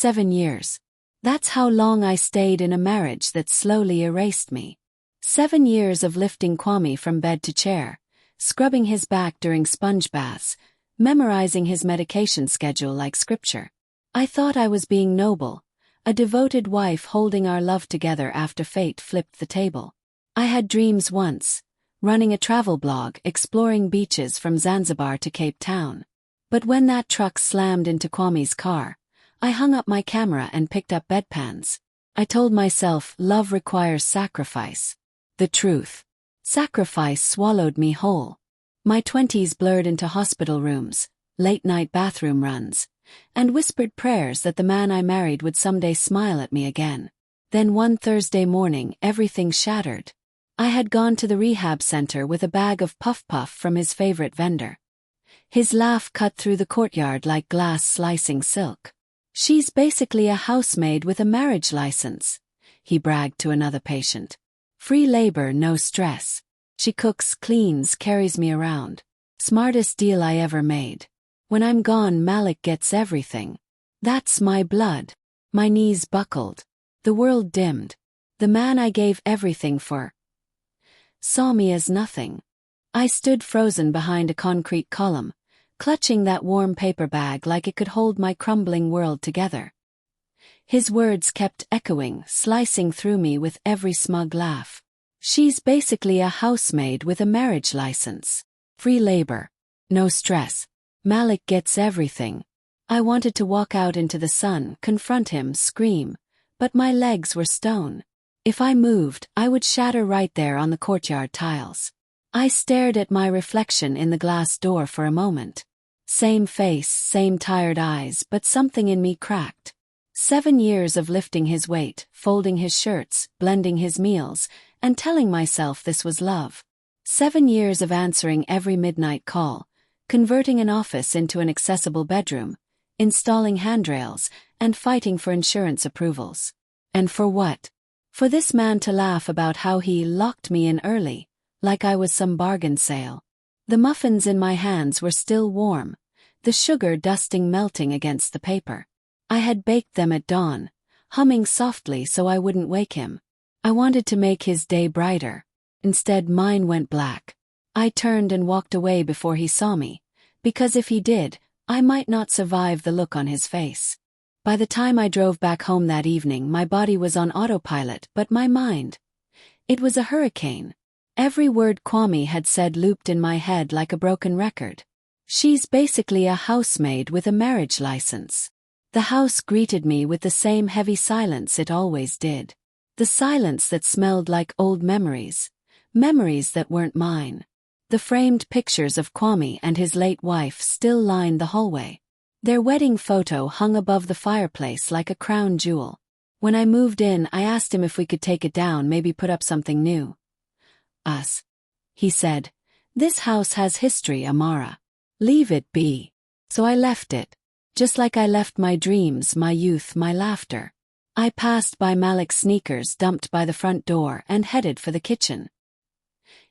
7 years. That's how long I stayed in a marriage that slowly erased me. 7 years of lifting Kwame from bed to chair, scrubbing his back during sponge baths, memorizing his medication schedule like scripture. I thought I was being noble, a devoted wife holding our love together after fate flipped the table. I had dreams once, running a travel blog, exploring beaches from Zanzibar to Cape Town. But when that truck slammed into Kwame's car, I hung up my camera and picked up bedpans. I told myself love requires sacrifice. The truth. Sacrifice swallowed me whole. My 20s blurred into hospital rooms, late-night bathroom runs, and whispered prayers that the man I married would someday smile at me again. Then one Thursday morning everything shattered. I had gone to the rehab center with a bag of Puff Puff from his favorite vendor. His laugh cut through the courtyard like glass slicing silk. "She's basically a housemaid with a marriage license," he bragged to another patient. "Free labor, no stress. She cooks, cleans, carries me around. Smartest deal I ever made. When I'm gone, Malik gets everything." That's my blood. My knees buckled. The world dimmed. The man I gave everything for saw me as nothing. I stood frozen behind a concrete column, clutching that warm paper bag like it could hold my crumbling world together. His words kept echoing, slicing through me with every smug laugh. "She's basically a housemaid with a marriage license. Free labor. No stress. Malik gets everything." I wanted to walk out into the sun, confront him, scream, but my legs were stone. If I moved, I would shatter right there on the courtyard tiles. I stared at my reflection in the glass door for a moment. Same face, same tired eyes, but something in me cracked. 7 years of lifting his weight, folding his shirts, blending his meals, and telling myself this was love. 7 years of answering every midnight call, converting an office into an accessible bedroom, installing handrails, and fighting for insurance approvals. And for what? For this man to laugh about how he locked me in early, like I was some bargain sale. The muffins in my hands were still warm, the sugar dusting melting against the paper. I had baked them at dawn, humming softly so I wouldn't wake him. I wanted to make his day brighter. Instead, mine went black. I turned and walked away before he saw me, because if he did, I might not survive the look on his face. By the time I drove back home that evening, my body was on autopilot, but my mind, it was a hurricane. Every word Kwame had said looped in my head like a broken record. "She's basically a housemaid with a marriage license." The house greeted me with the same heavy silence it always did. The silence that smelled like old memories. Memories that weren't mine. The framed pictures of Kwame and his late wife still lined the hallway. Their wedding photo hung above the fireplace like a crown jewel. When I moved in, I asked him if we could take it down, maybe put up something new. "Us," he said. "This house has history, Amara. Leave it be." So I left it. Just like I left my dreams, my youth, my laughter. I passed by Malik's sneakers dumped by the front door and headed for the kitchen.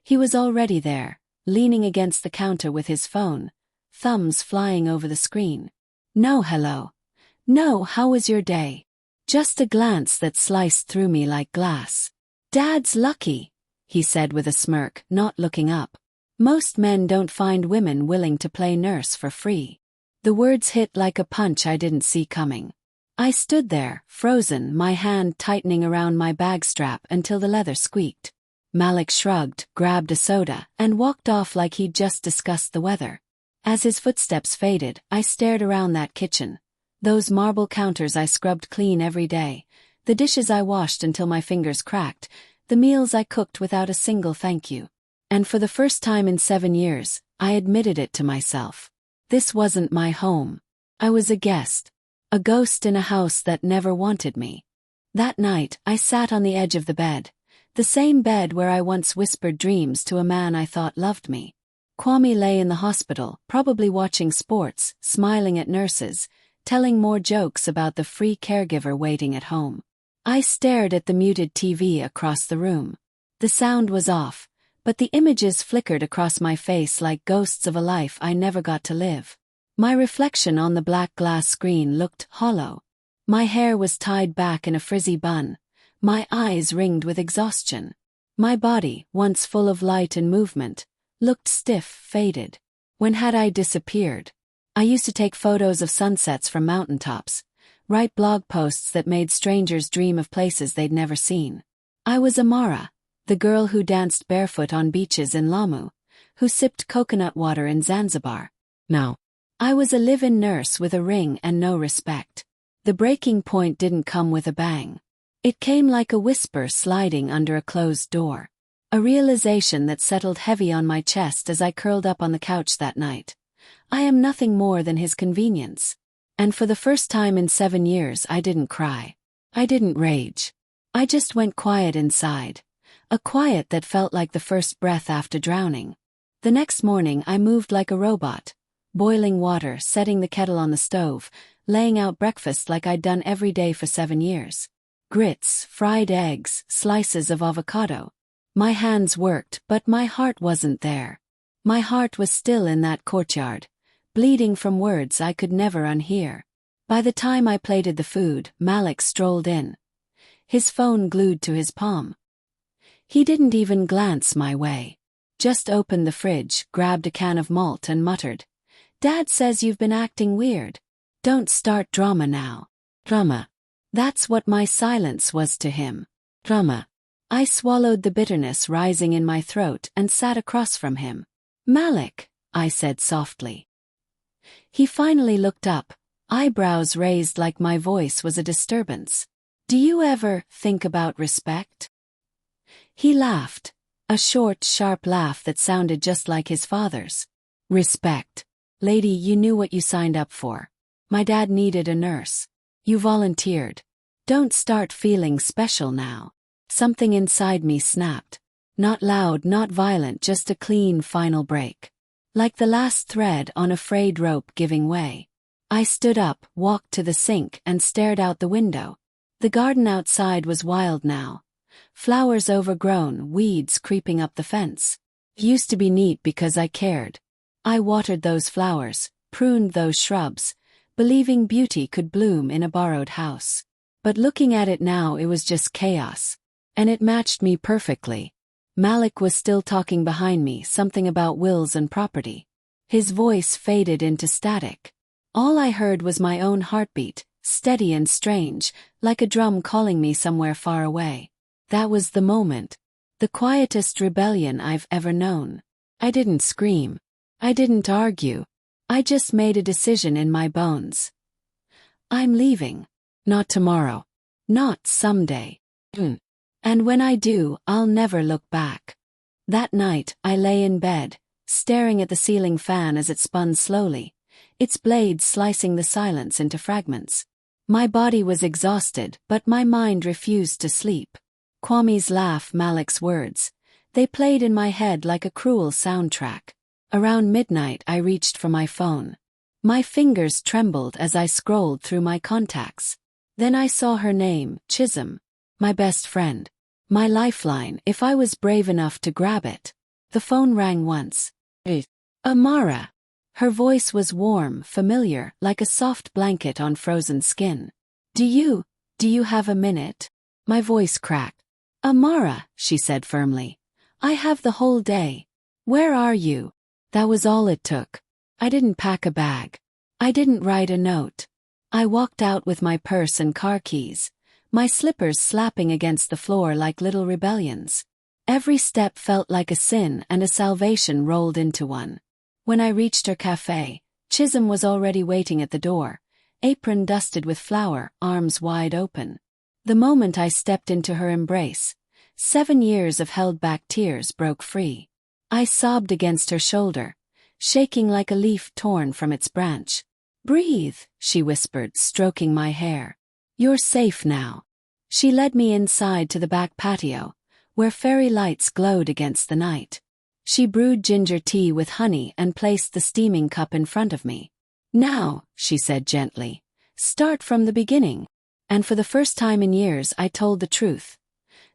He was already there, leaning against the counter with his phone, thumbs flying over the screen. "No hello. No, how was your day?" Just a glance that sliced through me like glass. "Dad's lucky," he said with a smirk, not looking up. "Most men don't find women willing to play nurse for free." The words hit like a punch I didn't see coming. I stood there, frozen, my hand tightening around my bag strap until the leather squeaked. Malik shrugged, grabbed a soda, and walked off like he'd just discussed the weather. As his footsteps faded, I stared around that kitchen. Those marble counters I scrubbed clean every day, the dishes I washed until my fingers cracked, the meals I cooked without a single thank you. And for the first time in 7 years, I admitted it to myself. This wasn't my home. I was a guest. A ghost in a house that never wanted me. That night, I sat on the edge of the bed. The same bed where I once whispered dreams to a man I thought loved me. Kwame lay in the hospital, probably watching sports, smiling at nurses, telling more jokes about the free caregiver waiting at home. I stared at the muted TV across the room. The sound was off, but the images flickered across my face like ghosts of a life I never got to live. My reflection on the black glass screen looked hollow. My hair was tied back in a frizzy bun, my eyes ringed with exhaustion. My body, once full of light and movement, looked stiff, faded. When had I disappeared? I used to take photos of sunsets from mountaintops, write blog posts that made strangers dream of places they'd never seen. I was Amara, the girl who danced barefoot on beaches in Lamu, who sipped coconut water in Zanzibar. No. I was a live-in nurse with a ring and no respect. The breaking point didn't come with a bang. It came like a whisper sliding under a closed door. A realization that settled heavy on my chest as I curled up on the couch that night. I am nothing more than his convenience. And for the first time in 7 years I didn't cry. I didn't rage. I just went quiet inside. A quiet that felt like the first breath after drowning. The next morning I moved like a robot. Boiling water, setting the kettle on the stove, laying out breakfast like I'd done every day for 7 years. Grits, fried eggs, slices of avocado. My hands worked, but my heart wasn't there. My heart was still in that courtyard, bleeding from words I could never unhear. By the time I plated the food, Malik strolled in. His phone glued to his palm. He didn't even glance my way. Just opened the fridge, grabbed a can of malt and muttered, "Dad says you've been acting weird. Don't start drama now." Drama. That's what my silence was to him. Drama. I swallowed the bitterness rising in my throat and sat across from him. "Malik," I said softly. He finally looked up, eyebrows raised like my voice was a disturbance. "Do you ever think about respect?" He laughed, a short, sharp laugh that sounded just like his father's. "Respect. Lady, you knew what you signed up for. My dad needed a nurse. You volunteered. Don't start feeling special now." Something inside me snapped. Not loud, not violent, just a clean final break. Like the last thread on a frayed rope giving way. I stood up, walked to the sink, and stared out the window. The garden outside was wild now. Flowers overgrown, weeds creeping up the fence. It used to be neat because I cared. I watered those flowers, pruned those shrubs, believing beauty could bloom in a borrowed house. But looking at it now, it was just chaos. And it matched me perfectly. Malik was still talking behind me, something about wills and property. His voice faded into static. All I heard was my own heartbeat, steady and strange, like a drum calling me somewhere far away. That was the moment. The quietest rebellion I've ever known. I didn't scream. I didn't argue. I just made a decision in my bones. I'm leaving. Not tomorrow. Not someday. And when I do, I'll never look back. That night, I lay in bed, staring at the ceiling fan as it spun slowly, its blades slicing the silence into fragments. My body was exhausted, but my mind refused to sleep. Kwame's laugh, Malik's words. They played in my head like a cruel soundtrack. Around midnight, I reached for my phone. My fingers trembled as I scrolled through my contacts. Then I saw her name, Chisholm. My best friend. My lifeline, if I was brave enough to grab it. The phone rang once. Amara. Her voice was warm, familiar, like a soft blanket on frozen skin. Do you have a minute? My voice cracked. Amara, she said firmly. I have the whole day. Where are you? That was all it took. I didn't pack a bag. I didn't write a note. I walked out with my purse and car keys, my slippers slapping against the floor like little rebellions. Every step felt like a sin and a salvation rolled into one. When I reached her cafe, Chisholm was already waiting at the door, apron dusted with flour, arms wide open. The moment I stepped into her embrace, 7 years of held-back tears broke free. I sobbed against her shoulder, shaking like a leaf torn from its branch. Breathe, she whispered, stroking my hair. You're safe now. She led me inside to the back patio, where fairy lights glowed against the night. She brewed ginger tea with honey and placed the steaming cup in front of me. Now, she said gently, start from the beginning. And for the first time in years I told the truth.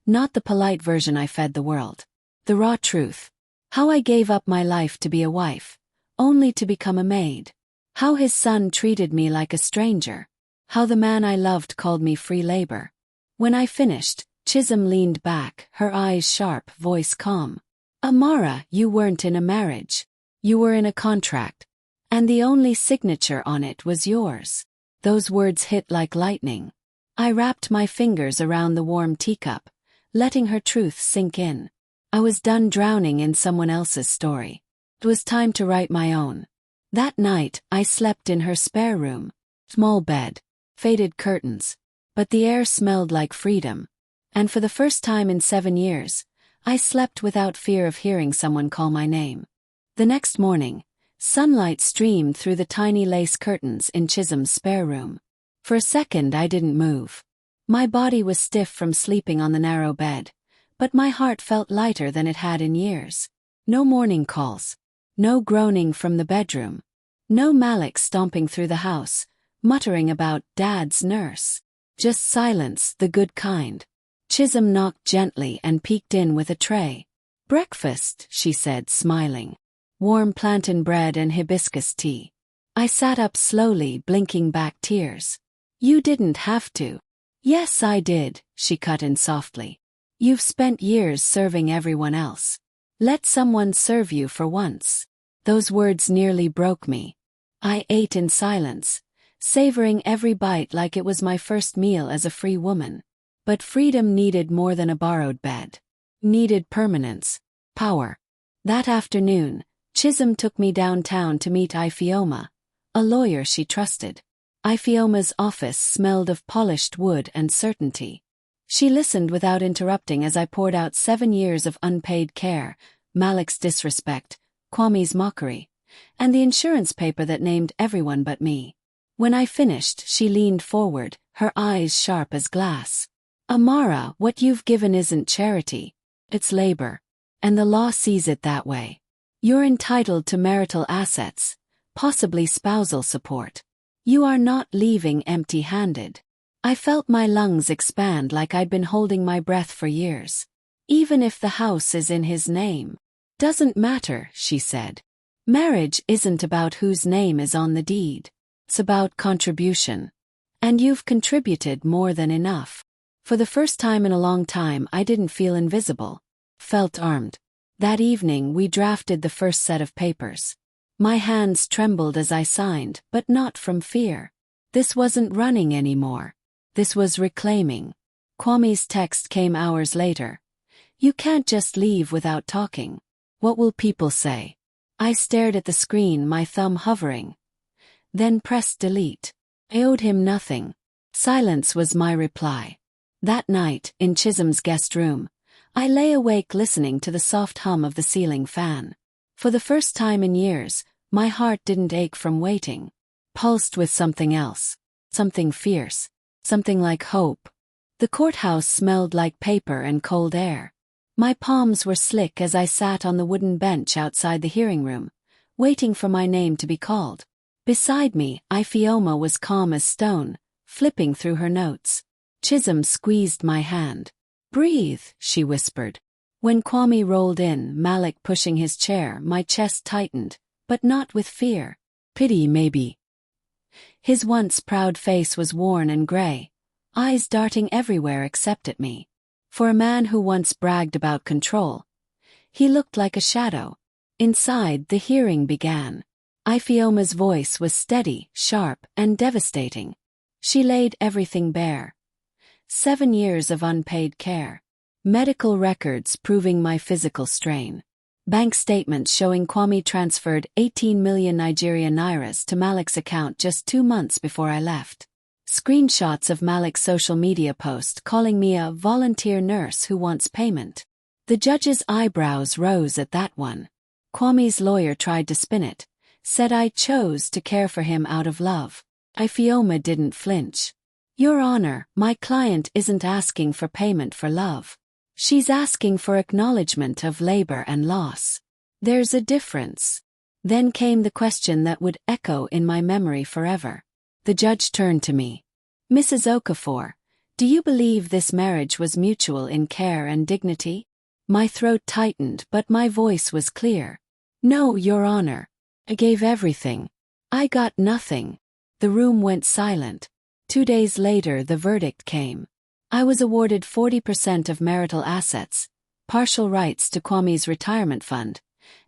Not the polite version I fed the world. The raw truth. How I gave up my life to be a wife, only to become a maid. How his son treated me like a stranger. How the man I loved called me free labor. When I finished, Chisholm leaned back, her eyes sharp, voice calm. Amara, you weren't in a marriage. You were in a contract. And the only signature on it was yours. Those words hit like lightning. I wrapped my fingers around the warm teacup, letting her truth sink in. I was done drowning in someone else's story. It was time to write my own. That night, I slept in her spare room. Small bed, faded curtains, but the air smelled like freedom. And for the first time in 7 years, I slept without fear of hearing someone call my name. The next morning, sunlight streamed through the tiny lace curtains in Chisholm's spare room. For a second I didn't move. My body was stiff from sleeping on the narrow bed, but my heart felt lighter than it had in years. No morning calls. No groaning from the bedroom. No Malik stomping through the house, muttering about Dad's nurse. Just silence, the good kind. Chisholm knocked gently and peeked in with a tray. Breakfast, she said, smiling. Warm plantain bread and hibiscus tea. I sat up slowly, blinking back tears. You didn't have to. Yes, I did, she cut in softly. You've spent years serving everyone else. Let someone serve you for once. Those words nearly broke me. I ate in silence, savoring every bite like it was my first meal as a free woman. But freedom needed more than a borrowed bed. Needed permanence, power. That afternoon, Chisholm took me downtown to meet Ifeoma, a lawyer she trusted. Ifeoma's office smelled of polished wood and certainty. She listened without interrupting as I poured out 7 years of unpaid care, Malik's disrespect, Kwame's mockery, and the insurance paper that named everyone but me. When I finished, she leaned forward, her eyes sharp as glass. Amara, what you've given isn't charity. It's labor. And the law sees it that way. You're entitled to marital assets, possibly spousal support. You are not leaving empty-handed. I felt my lungs expand like I'd been holding my breath for years. Even if the house is in his name. Doesn't matter, she said. Marriage isn't about whose name is on the deed. It's about contribution. And you've contributed more than enough. For the first time in a long time, I didn't feel invisible. Felt armed. That evening we drafted the first set of papers. My hands trembled as I signed, but not from fear. This wasn't running anymore. This was reclaiming. Kwame's text came hours later. You can't just leave without talking. What will people say? I stared at the screen, my thumb hovering. Then pressed delete. I owed him nothing. Silence was my reply. That night, in Chisholm's guest room, I lay awake listening to the soft hum of the ceiling fan. For the first time in years, my heart didn't ache from waiting. Pulsed with something else. Something fierce. Something like hope. The courthouse smelled like paper and cold air. My palms were slick as I sat on the wooden bench outside the hearing room, waiting for my name to be called. Beside me, Ifeoma was calm as stone, flipping through her notes. Chisholm squeezed my hand. Breathe, she whispered. When Kwame rolled in, Malik pushing his chair, my chest tightened, but not with fear. Pity, maybe. His once proud face was worn and gray, eyes darting everywhere except at me. For a man who once bragged about control, he looked like a shadow. Inside, the hearing began. Ifeoma's voice was steady, sharp, and devastating. She laid everything bare. 7 years of unpaid care. Medical records proving my physical strain. Bank statements showing Kwame transferred 18 million Nigerian nairas to Malik's account just 2 months before I left. Screenshots of Malik's social media post calling me a volunteer nurse who wants payment. The judge's eyebrows rose at that one. Kwame's lawyer tried to spin it, said I chose to care for him out of love. Ifeoma didn't flinch. Your Honor, my client isn't asking for payment for love. She's asking for acknowledgement of labor and loss. There's a difference. Then came the question that would echo in my memory forever. The judge turned to me. Mrs. Okafor, do you believe this marriage was mutual in care and dignity? My throat tightened, but my voice was clear. No, Your Honor. I gave everything. I got nothing. The room went silent. 2 days later, the verdict came. I was awarded 40% of marital assets, partial rights to Kwame's retirement fund,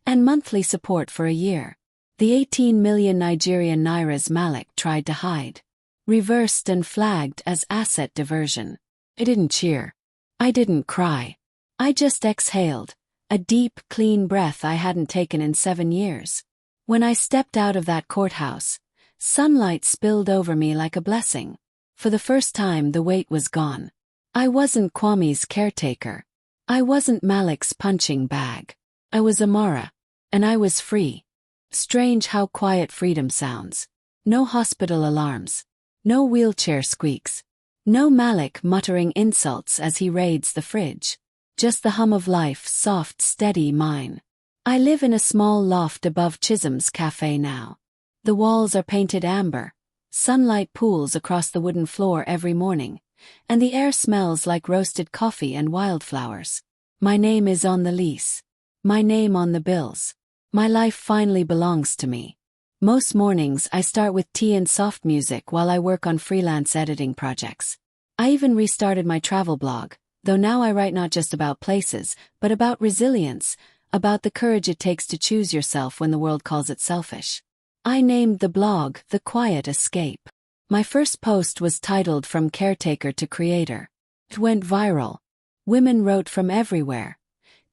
and monthly support for a year. The 18 million Nigerian nairas Malik tried to hide, reversed and flagged as asset diversion. I didn't cheer. I didn't cry. I just exhaled, a deep, clean breath I hadn't taken in 7 years. When I stepped out of that courthouse, sunlight spilled over me like a blessing. For the first time, the weight was gone. I wasn't Kwame's caretaker. I wasn't Malik's punching bag. I was Amara. And I was free. Strange how quiet freedom sounds. No hospital alarms. No wheelchair squeaks. No Malik muttering insults as he raids the fridge. Just the hum of life, soft, steady, mine. I live in a small loft above Chisholm's cafe now. The walls are painted amber. Sunlight pools across the wooden floor every morning, and the air smells like roasted coffee and wildflowers. My name is on the lease. My name on the bills. My life finally belongs to me. Most mornings I start with tea and soft music while I work on freelance editing projects. I even restarted my travel blog, though now I write not just about places, but about resilience, about the courage it takes to choose yourself when the world calls it selfish. I named the blog The Quiet Escape. My first post was titled From Caretaker to Creator. It went viral. Women wrote from everywhere.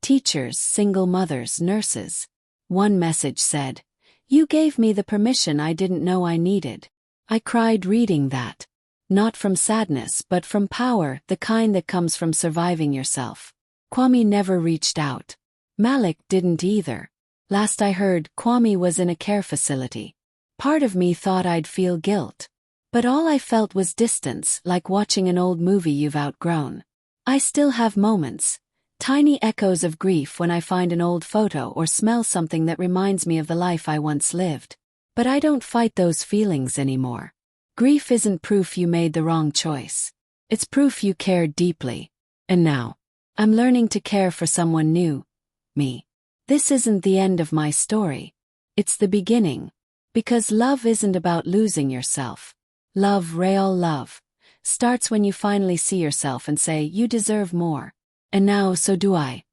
Teachers, single mothers, nurses. One message said, "You gave me the permission I didn't know I needed." I cried reading that. Not from sadness, but from power, the kind that comes from surviving yourself. Kwame never reached out. Malik didn't either. Last I heard, Kwame was in a care facility. Part of me thought I'd feel guilt. But all I felt was distance, like watching an old movie you've outgrown. I still have moments. Tiny echoes of grief when I find an old photo or smell something that reminds me of the life I once lived. But I don't fight those feelings anymore. Grief isn't proof you made the wrong choice. It's proof you cared deeply. And now, I'm learning to care for someone new. Me. This isn't the end of my story. It's the beginning. Because love isn't about losing yourself. Love, real love, starts when you finally see yourself and say, you deserve more. And now so do I.